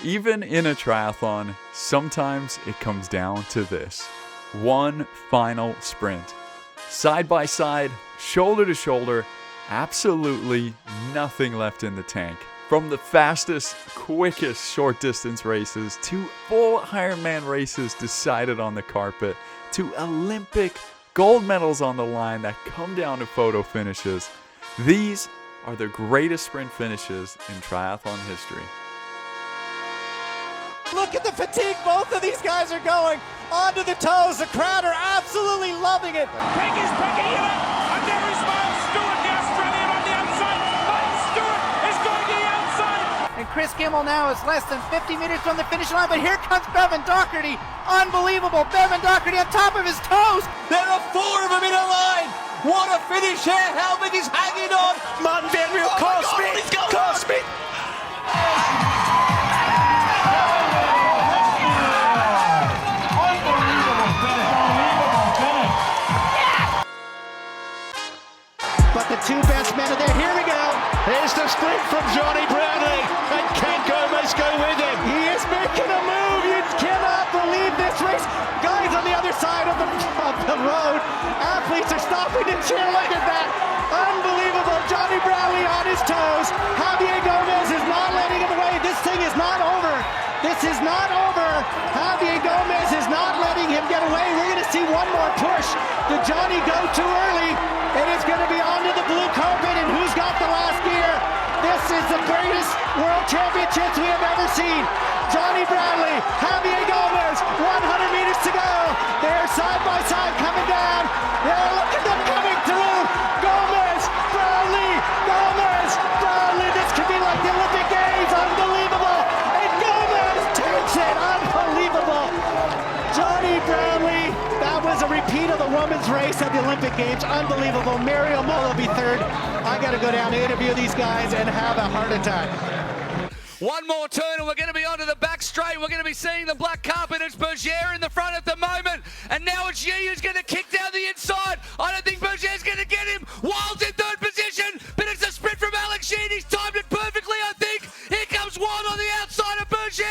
Even in a triathlon, sometimes it comes down to this. One final sprint. Side by side, shoulder to shoulder, absolutely nothing left in the tank. From the fastest, quickest short distance races to full Ironman races decided on the carpet to Olympic gold medals on the line that come down to photo finishes. These are the greatest sprint finishes in triathlon history. Look at the fatigue both of these guys are going onto the toes. The crowd are absolutely loving it. Craig is breaking it up, and there is Miles Stewart, the Australian on the outside. Miles Stewart is going to the outside. And Chris Kimmel now is less than 50 meters from the finish line, but here comes Bevan Doherty. Unbelievable. Bevan Doherty on top of his toes. There are four of them in a line. What a finish here. Helmet is hanging on. Martin Van Riel, Carl Smith. But the two best men are there. Here we go. Here's the sprint from Johnny Brownlee, and can Gomez go with him? He is making a move. You cannot believe this race. Guys on the other side of the road. Athletes are stopping to cheer. Look at that. Unbelievable. Johnny Brownlee on his toes. Javier Gomez is not letting him away. This thing is not over. This is not over. Javier Gomez is not letting him get away. We're going to see one more push. Did Johnny go too early? And it's going to be onto the blue carpet, and who's got the last gear? This is the greatest world championships we have ever seen. Johnny Brownlee, Javier Gomez, 100 meters to go. They're side by side coming down. Yeah, look at them coming through. Gomez, Brownlee. This could be like the Olympic Games. Unbelievable. And Gomez takes it. Unbelievable. Johnny Brownlee. That was a repeat of the women's race at the Olympic Games. Unbelievable. Muriel Mull will be third. I got to go down to interview these guys and have a heart attack. One more turn and we're going to be onto the back straight. We're going to be seeing the black carpet. It's Berger in the front at the moment. And now it's Yi who's going to kick down the inside. I don't think Berger's going to get him. Wild's in third position, but it's a sprint from Alex Sheen. He's timed it perfectly, I think. Here comes Wild on the outside of Berger.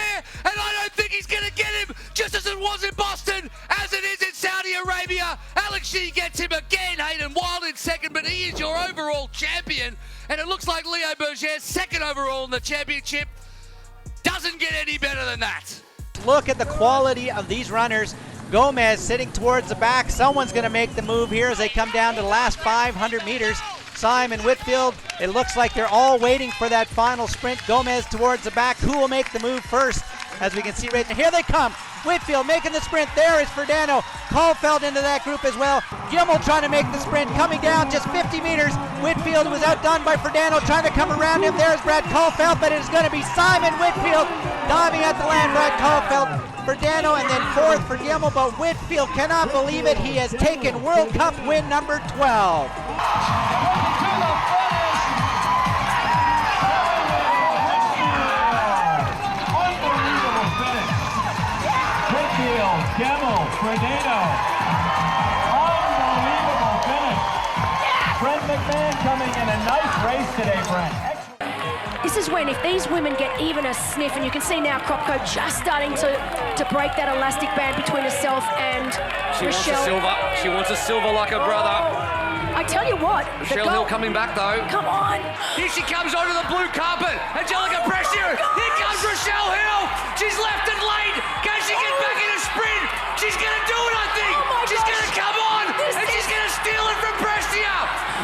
And I don't think he's going to get him, just as it was in Boston, as it is in Saudi Arabia. Alex Sheen gets him again. Hayden Wild in second, but he is your overall champion. And it looks like Leo Berger's second overall in the championship. Doesn't get any better than that. Look at the quality of these runners. Gomez sitting towards the back. Someone's going to make the move here as they come down to the last 500 meters. Simon Whitfield, it looks like they're all waiting for that final sprint. Gomez towards the back. Who will make the move first? As we can see right now. Here they come. Whitfield making the sprint. There is Ferdinand. Caulfield into that group as well. Gimmel trying to make the sprint. Coming down just 50 meters. Whitfield was outdone by Ferdinand trying to come around him. There's Brad Caulfield, but it is going to be Simon Whitfield diving at the land. Brad Caulfield, Ferdinand, and then fourth for Gimmel. But Whitfield cannot believe it. He has taken World Cup win number 12. Gimmel, Ferdinand, unbelievable finish. Brent McMahon coming in a nice race today, Brent. This is when, if these women get even a sniff, and you can see now Kropko just starting to break that elastic band between herself and Rochelle. She wants a silver like her brother. I tell you what, Rochelle Hill coming back though. Come on. Here she comes onto the blue carpet. Angelica Pressure. Here comes Rochelle Hill. She's left it late. Can she get back in a sprint? She's going to do it, I think. She's going to come on. And she's going to steal it from Prestia.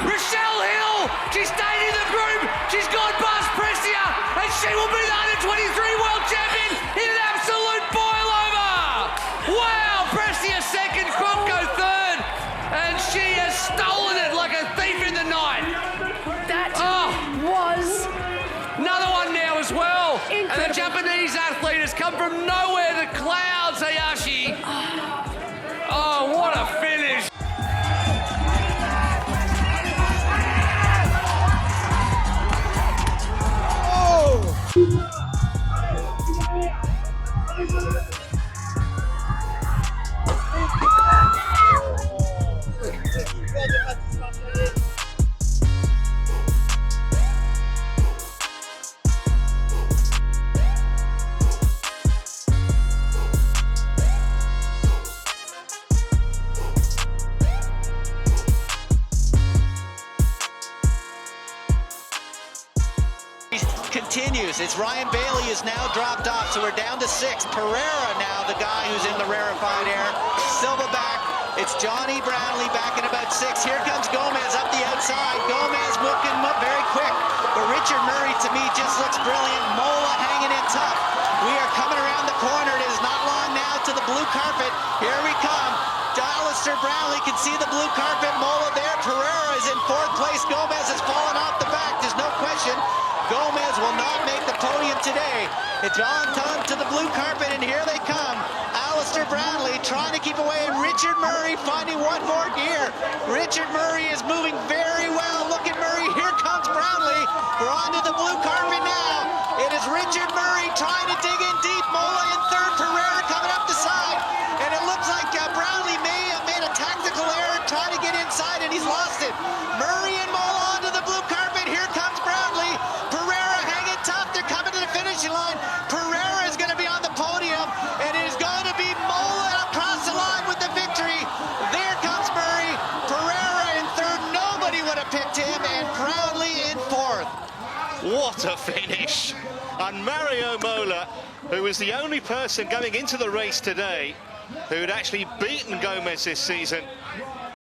Rochelle Hill. She stayed in the group. She's gone past Prestia. And she will be the under-23 world champion in an absolute boil-over. Wow. Prestia second. Kropko third. And she has stolen it like a thief in the night. That was another one now as well. Incredible. And the Japanese athlete has come from nowhere, the clouds, Hayashi. Oh, what a finish. continues. It's Ryan Bailey is now dropped off, so we're down to 6. Pereira now, the guy who's in the rarefied air. Silverback. It's Johnny Brownlee back in about 6. Here comes Gomez up the outside. Gomez looking very quick, but Richard Murray to me just looks brilliant. Mola hanging in tough. We are coming around the corner. It is not long now to the blue carpet. Here we come. Alistair Brownlee can see the blue carpet. Mola there. Pereira is in 4th place. Gomez has fallen off the back. There's no question. Gomez will not make the podium today. It's on time to the blue carpet, and here they come. Alistair Brownlee trying to keep away, and Richard Murray finding one more gear. Richard Murray is moving very well. Look at Murray. Here comes Brownlee. We're on to the blue carpet now. It is Richard Murray trying to dig in deep. Mola in 3rd. Pereira coming up the side. And it looks like Brownlee may have made a tactical error trying to get inside, and he's lost it. Murray and Mola onto the blue carpet. Here comes Brownlee. Pereira hanging tough. They're coming to the finishing line. Pereira is going to be on the podium, and it is going to be Mola across the line with the victory. There comes Murray. Pereira in 3rd. Nobody would have picked him, and Brownlee in 4th. What a finish. And Mario Mola, who was the only person going into the race today who had actually beaten Gomez this season.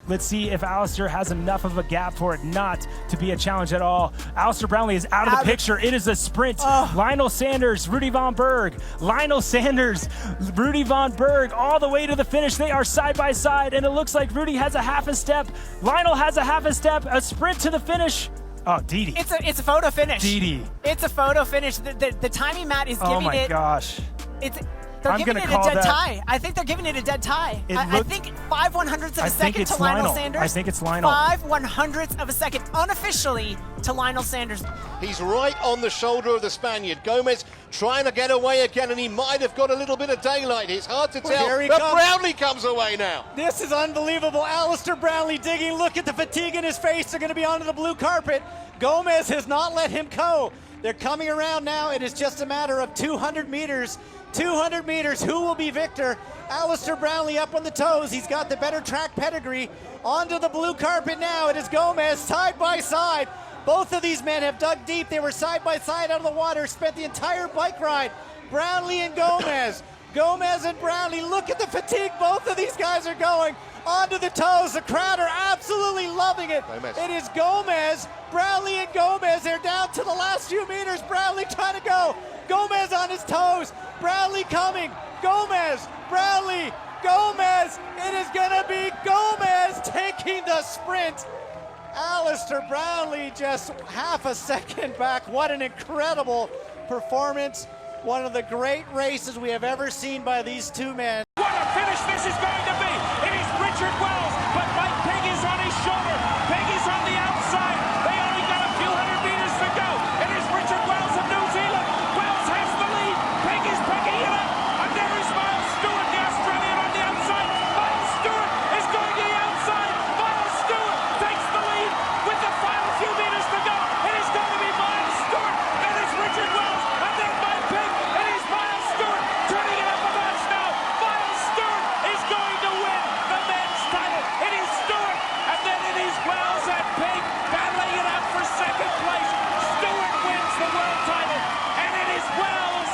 Let's see if Alistair has enough of a gap for it not to be a challenge at all. Alistair Brownlee is out of the picture. It is a sprint. Lionel Sanders, Rudy Von Berg. Lionel Sanders, Rudy Von Berg, all the way to the finish. They are side by side, and it looks like Rudy has a half a step. Lionel has a half a step. A sprint to the finish. Oh, Didi. It's a photo finish. Didi. It's a photo finish. The timing mat is giving it. Oh my gosh. They're giving it a dead tie. I think they're giving it a dead tie. I think 5/100ths of a second to Lionel Sanders. I think it's Lionel. 5/100ths of a second unofficially to Lionel Sanders. He's right on the shoulder of the Spaniard. Gomez trying to get away again, and he might have got a little bit of daylight. It's hard to tell, here he but comes. Brownlee comes away now. This is unbelievable. Alistair Brownlee digging. Look at the fatigue in his face. They're going to be onto the blue carpet. Gomez has not let him go. They're coming around now. It is just a matter of 200 meters. 200 meters. Who will be victor? Alistair Brownlee up on the toes. He's got the better track pedigree. Onto the blue carpet now. It is Gomez side by side. Both of these men have dug deep. They were side by side out of the water, spent the entire bike ride. Brownlee and Gomez. Gomez and Brownlee. Look at the fatigue both of these guys are going. Onto the toes. The crowd are absolutely loving it. Gomez. It is Gomez. Brownlee and Gomez. They're down to the last few meters. Brownlee trying to go. Gomez on his toes. Brownlee coming. Gomez. Brownlee. Gomez. It is going to be Gomez taking the sprint. Alistair Brownlee just half a second back. What an incredible performance. One of the great races we have ever seen by these two men. What a finish this is going to be. It is Richard Wells, but Mike Pigg is on his shoulder. Pigg is on the outside. They only got a few hundred meters to go. It is Richard Wells of New Zealand. Wells has the lead. Pigg is picking it up. And there is Miles Stewart, the Australian, on the outside. Miles Stewart is going to the outside. Miles Stewart takes the lead with the final few meters to go. It is going to be Miles Stewart. It is Richard Wells. And then Mike Pigg. It is Miles Stewart turning it up a notch now. Miles Stewart is going to win the men's title. It is Stewart, and then it is Wells and Pigg battling it out for second place. Stewart wins the world title, and it is Wells.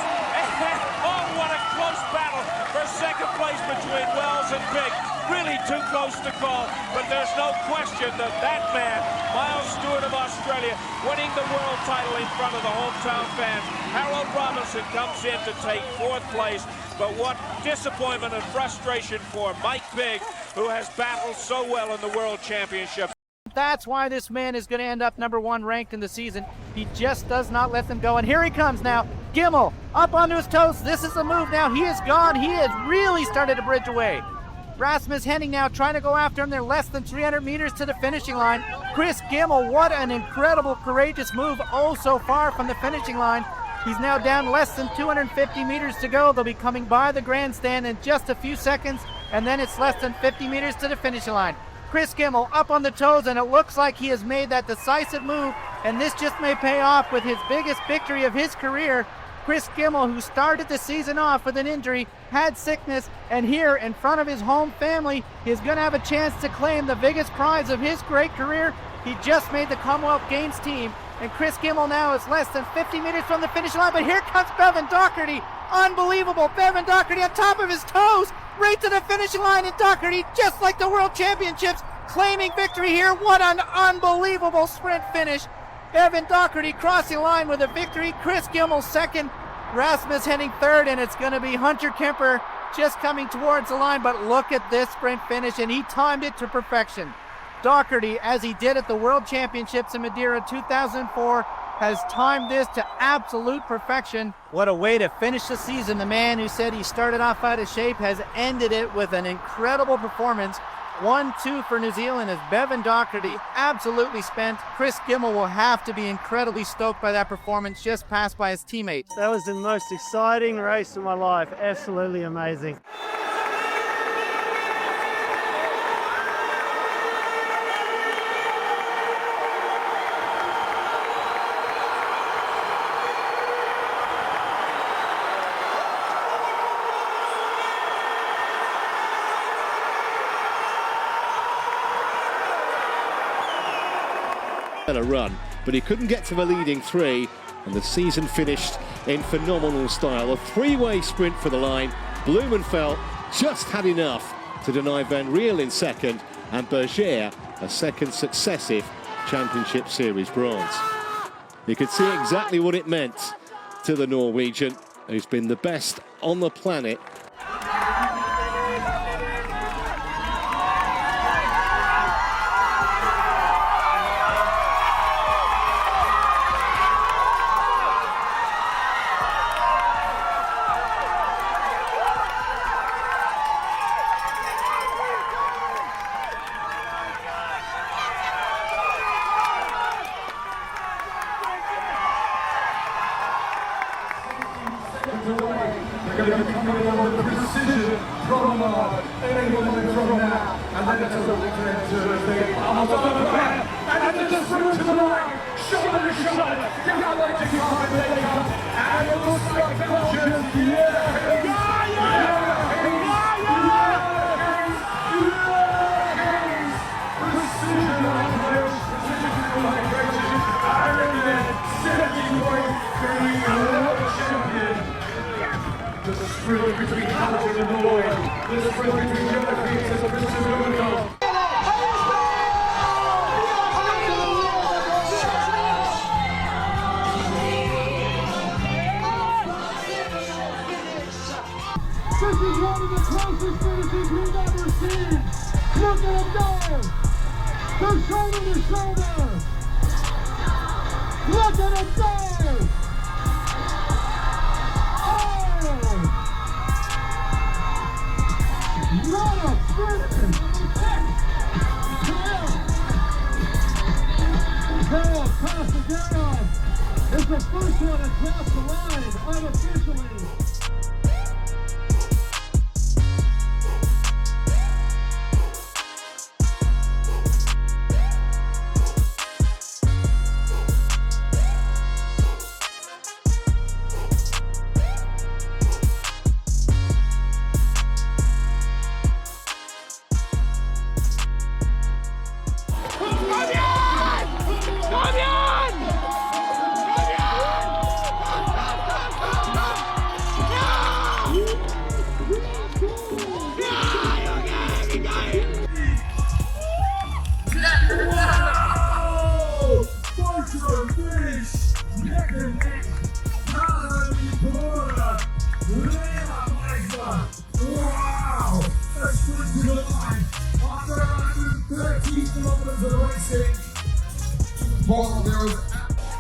Oh, what a close battle for second place between Wells and Pigg. Really too close to call, but there's no question that that man, Miles Stewart of Australia, winning the world title in front of the hometown fans. Harold Robinson comes in to take 4th place, but what disappointment and frustration for Mike Pigg, who has battled so well in the World Championship. That's why this man is going to end up number 1 ranked in the season. He just does not let them go. And here he comes now. Gimmel up onto his toes. This is the move now. He is gone. He has really started to bridge away. Rasmus Henning now trying to go after him. They're less than 300 meters to the finishing line. Chris Gimmel, what an incredible, courageous move. Oh, so far from the finishing line. He's now down less than 250 meters to go. They'll be coming by the grandstand in just a few seconds, and then it's less than 50 meters to the finishing line. Chris Gimmel up on the toes, and it looks like he has made that decisive move, and this just may pay off with his biggest victory of his career. Chris Gimmel, who started the season off with an injury, had sickness, and here in front of his home family, he's going to have a chance to claim the biggest prize of his great career. He just made the Commonwealth Games team. And Chris Kimmel now is less than 50 meters from the finish line, but here comes Bevan Doherty. Unbelievable. Bevan Doherty on top of his toes, right to the finishing line, and Doherty, just like the World Championships, claiming victory here. What an unbelievable sprint finish. Bevan Doherty crossing the line with a victory. Chris Kimmel second, Rasmus Henning third, and it's going to be Hunter Kemper just coming towards the line. But look at this sprint finish, and he timed it to perfection. Doherty, as he did at the World Championships in Madeira 2004, has timed this to absolute perfection. What a way to finish the season. The man who said he started off out of shape has ended it with an incredible performance. 1-2 for New Zealand as Bevan Doherty absolutely spent. Chris Kimmel will have to be incredibly stoked by that performance, just passed by his teammate. That was the most exciting race of my life. Absolutely amazing. A run, but he couldn't get to the leading three, and the season finished in phenomenal style. A three-way sprint for the line. Blumenfeld just had enough to deny Van Riel in second, and Berger a second successive Championship Series bronze. You could see exactly what it meant to the Norwegian, who's been the best on the planet. They're going to be coming in with the precision promenade, angling from now, and then it's a little bit and then just through to the line, shoulder to shoulder, galactic combination, and it looks like Belgium, precision operation, the sprint between Belgium and Norway, the sprint between Germany and Christian Blumenfeld. This is one of the closest finishes we've ever seen. Look at him dive. They're shoulder to shoulder. Look at him dive. What a sprint! Carol Pasadena is the first one across the line unofficially.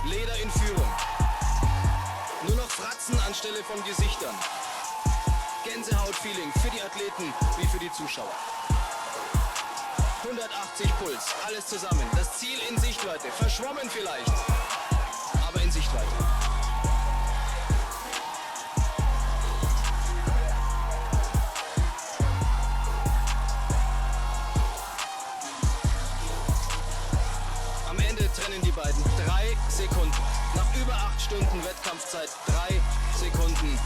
Leder in Führung. Nur noch Fratzen anstelle von Gesichtern. Gänsehaut-Feeling für die Athleten wie für die Zuschauer. 180 Puls, alles zusammen. Das Ziel in Sichtweite. Verschwommen vielleicht, aber in Sichtweite. Am Ende trennen die beiden 3 Sekunden. Nach über 8 Stunden Wettkampfzeit 3 Sekunden.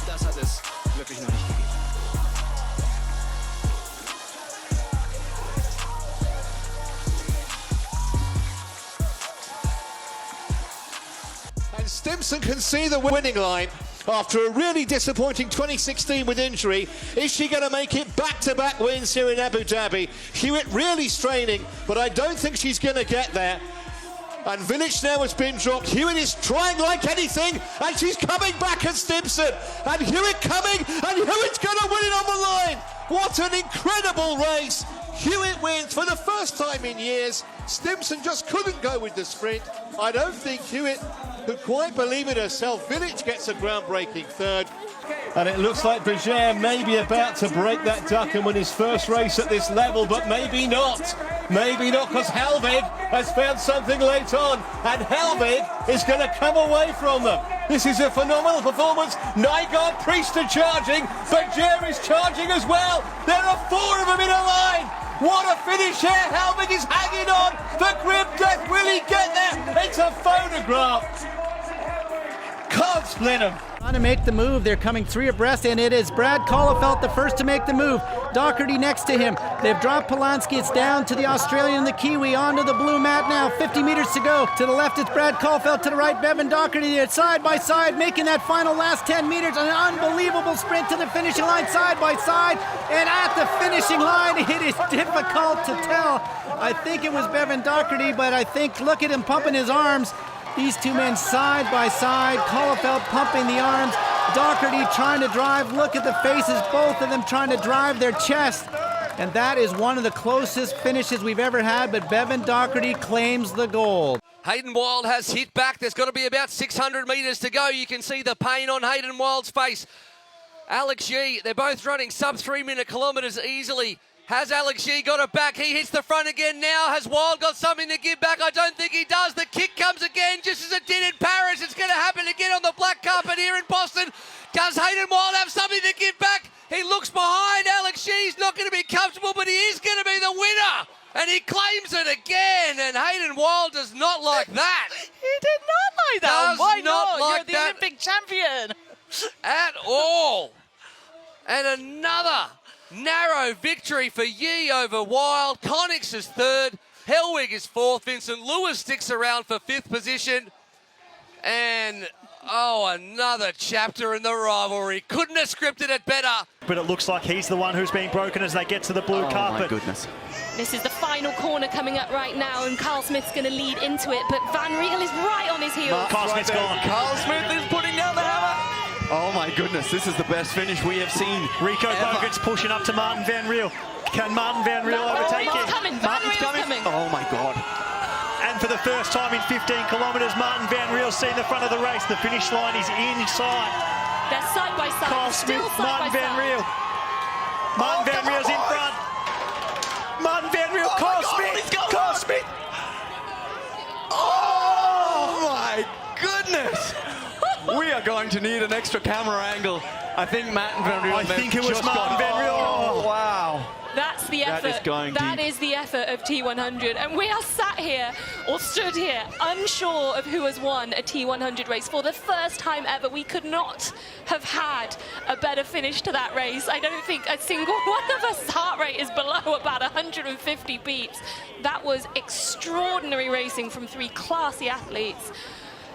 Das hat es wirklich noch nicht gegeben. Stimpson can see the winning line after a really disappointing 2016 with injury. Is she going to make it back-to-back wins here in Abu Dhabi? Hewitt really straining, but I don't think she's going to get there. And Village now has been dropped. Hewitt is trying like anything, and she's coming back at Stimpson. And Hewitt coming, and Hewitt's going to win it on the line. What an incredible race. Hewitt wins for the first time in years. Stimpson just couldn't go with the sprint. I don't think Hewitt could quite believe it herself. Village gets a groundbreaking third. And it looks like Berger may be about to break that duck and win his first race at this level, but maybe not. Maybe not, because Helvig has found something late on, and Helvig is going to come away from them. This is a phenomenal performance. Nygaard Priest are charging, Berger is charging as well. There are 4 of them in a line. What a finish here. Helvig is hanging on. The grim death, will he get there? It's a photograph. Can't split him. Trying to make the move. They're coming 3 abreast, and it is Brad Collefelt the first to make the move. Doherty next to him. They've dropped Polanski. It's down to the Australian and the Kiwi onto the blue mat now. 50 meters to go. To the left, it's Brad Collefelt. To the right, Bevan Doherty. They're side by side, making that final last 10 meters. An unbelievable sprint to the finishing line, side by side. And at the finishing line, it is difficult to tell. I think it was Bevan Doherty, but I think, look at him pumping his arms. These 2 men side by side, Collefelt pumping the arms, Doherty trying to drive. Look at the faces, both of them trying to drive their chest. And that is one of the closest finishes we've ever had, but Bevan Doherty claims the gold. Hayden Wild has hit back. There's got to be about 600 metres to go. You can see the pain on Hayden Wild's face. Alex Yee, they're both running sub 3-minute kilometres easily. Has Alex Yee got it back? He hits the front again now. Has Wild got something to give back? I don't think he does. The kick comes again, just as it did in Paris. It's going to happen again on the black carpet here in Boston. Does Hayden Wild have something to give back? He looks behind. Alex Yee's not going to be comfortable, but he is going to be the winner. And he claims it again. And Hayden Wild does not like that. He did not like that. Does Why not like You're the that Olympic champion. At all. And another narrow victory for Yee over Wild. Connix is 3rd. Helwig is 4th. Vincent Lewis sticks around for 5th position. And, another chapter in the rivalry. Couldn't have scripted it better. But it looks like he's the one who's being broken as they get to the blue carpet. Oh, my goodness. This is the final corner coming up right now, and Carl Smith's going to lead into it, but Van Riel is right on his heels. Carl Smith's gone. Carl Smith is putting down the hammer. Oh my goodness, this is the best finish we have seen. Rico Bogut's pushing up to Martin Van Riel. Can Martin Van Riel overtake him? Martin's coming. Oh my God. And for the first time in 15 kilometres, Martin Van Riel's seen the front of the race. The finish line is inside. They're side by side. Carl Smith, Martin Van Riel. Martin Van Riel's in front. Martin Van Riel, Carl Smith. Carl Smith. Oh my goodness. We are going to need an extra camera angle. I think Martin Van Riel. I think it was Martin Van Riel. Oh, wow. That's the effort. That is the effort of T100. And we are sat here, or stood here, unsure of who has won a T100 race. For the first time ever, we could not have had a better finish to that race. I don't think a single one of us heart rate is below about 150 beats. That was extraordinary racing from 3 classy athletes.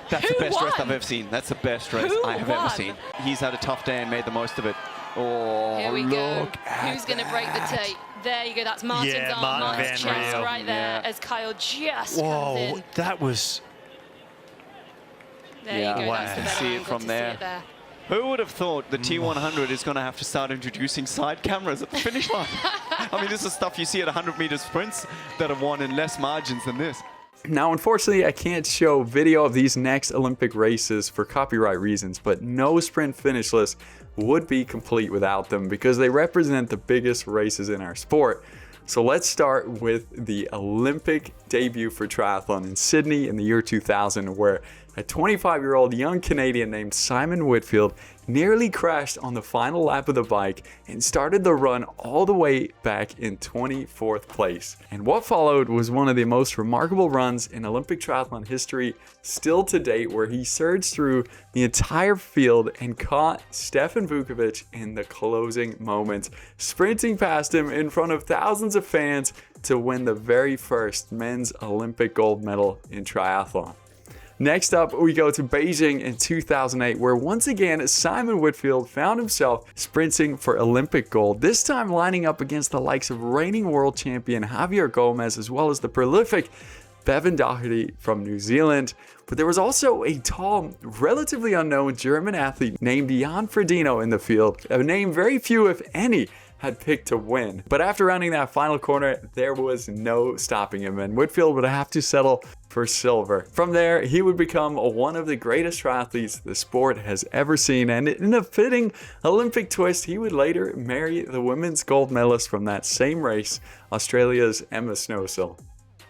That's the best race I've ever seen. That's the best race I have ever seen. He's had a tough day and made the most of it. Oh, here we go. Who's going to break the tape? There you go. That's Martin's arm, Martin's chest right there as Kyle just comes in. That was... There you go. That's the better see it angle from to there. see it there. Who would have thought the T100 is going to have to start introducing side cameras at the finish line? I mean, this is stuff you see at 100-meter sprints that have won in less margins than this. Now, unfortunately, I can't show video of these next Olympic races for copyright reasons, but no sprint finish list would be complete without them because they represent the biggest races in our sport. So let's start with the Olympic debut for triathlon in Sydney in the year 2000, where a 25-year-old young Canadian named Simon Whitfield nearly crashed on the final lap of the bike and started the run all the way back in 24th place. And what followed was one of the most remarkable runs in Olympic triathlon history still to date, where he surged through the entire field and caught Stefan Vukovic in the closing moments, sprinting past him in front of thousands of fans to win the very first men's Olympic gold medal in triathlon. Next up, we go to Beijing in 2008, where once again, Simon Whitfield found himself sprinting for Olympic gold, this time lining up against the likes of reigning world champion Javier Gomez, as well as the prolific Bevan Doherty from New Zealand. But there was also a tall, relatively unknown German athlete named Jan Frodeno in the field, a name very few, if any, had picked to win. But after rounding that final corner, there was no stopping him, and Whitfield would have to settle for silver. From there, he would become one of the greatest triathletes the sport has ever seen, and in a fitting Olympic twist, he would later marry the women's gold medalist from that same race, Australia's Emma Snowsill.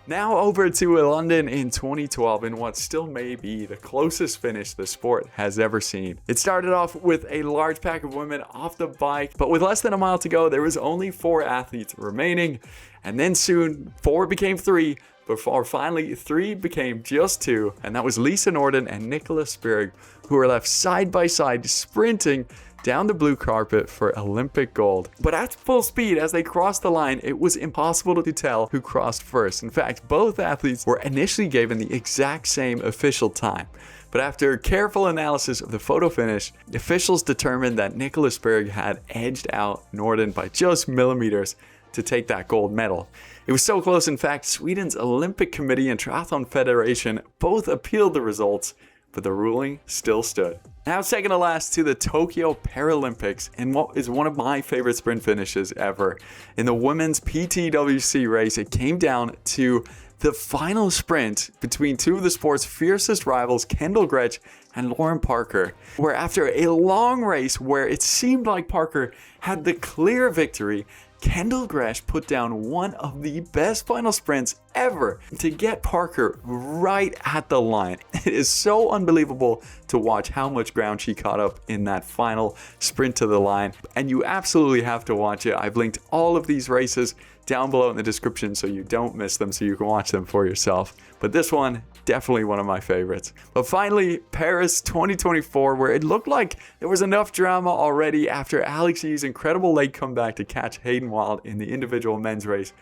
Now over to London in 2012 in what still may be the closest finish the sport has ever seen. It started off with a large pack of women off the bike, but with less than a mile to go, there was only 4 athletes remaining, and then soon 4 became 3, before finally 3 became just 2, and that was Lisa Norden and Nicola Spierig, who were left side by side sprinting down the blue carpet for Olympic gold. But at full speed, as they crossed the line, it was impossible to tell who crossed first. In fact, both athletes were initially given the exact same official time. But after careful analysis of the photo finish, officials determined that Nicola Spierig had edged out Norden by just millimeters to take that gold medal. It was so close, in fact, Sweden's Olympic Committee and Triathlon Federation both appealed the results, but the ruling still stood. Now second to last to the Tokyo Paralympics in what is one of my favorite sprint finishes ever. In the women's PTWC race, it came down to the final sprint between two of the sport's fiercest rivals, Kendall Gretsch and Lauren Parker, where after a long race where it seemed like Parker had the clear victory, Kendall Gretsch put down one of the best final sprints ever to get Parker right at the line. It is so unbelievable to watch how much ground she caught up in that final sprint to the line, and you absolutely have to watch it. I've linked all of these races down below in the description so you don't miss them, so you can watch them for yourself. But this one, definitely one of my favorites. But finally, Paris 2024, where it looked like there was enough drama already after Alex Yee's incredible late comeback to catch Hayden Wild in the individual men's race.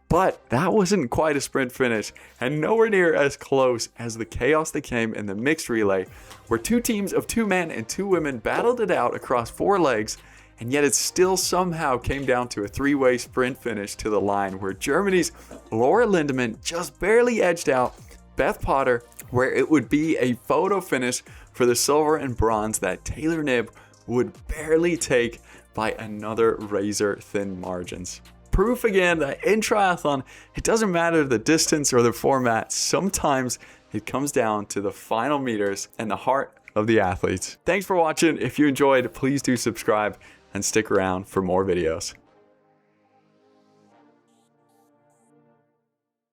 But that wasn't quite a sprint finish, and nowhere near as close as the chaos that came in the mixed relay, where 2 teams of 2 men and 2 women battled it out across 4 legs, and yet it still somehow came down to a 3-way sprint finish to the line, where Germany's Laura Lindemann just barely edged out Beth Potter, where it would be a photo finish for the silver and bronze that Taylor Knibb would barely take by another razor-thin margins. Proof again that in triathlon, it doesn't matter the distance or the format, sometimes it comes down to the final meters and the heart of the athletes. Thanks for watching. If you enjoyed, please do subscribe and stick around for more videos.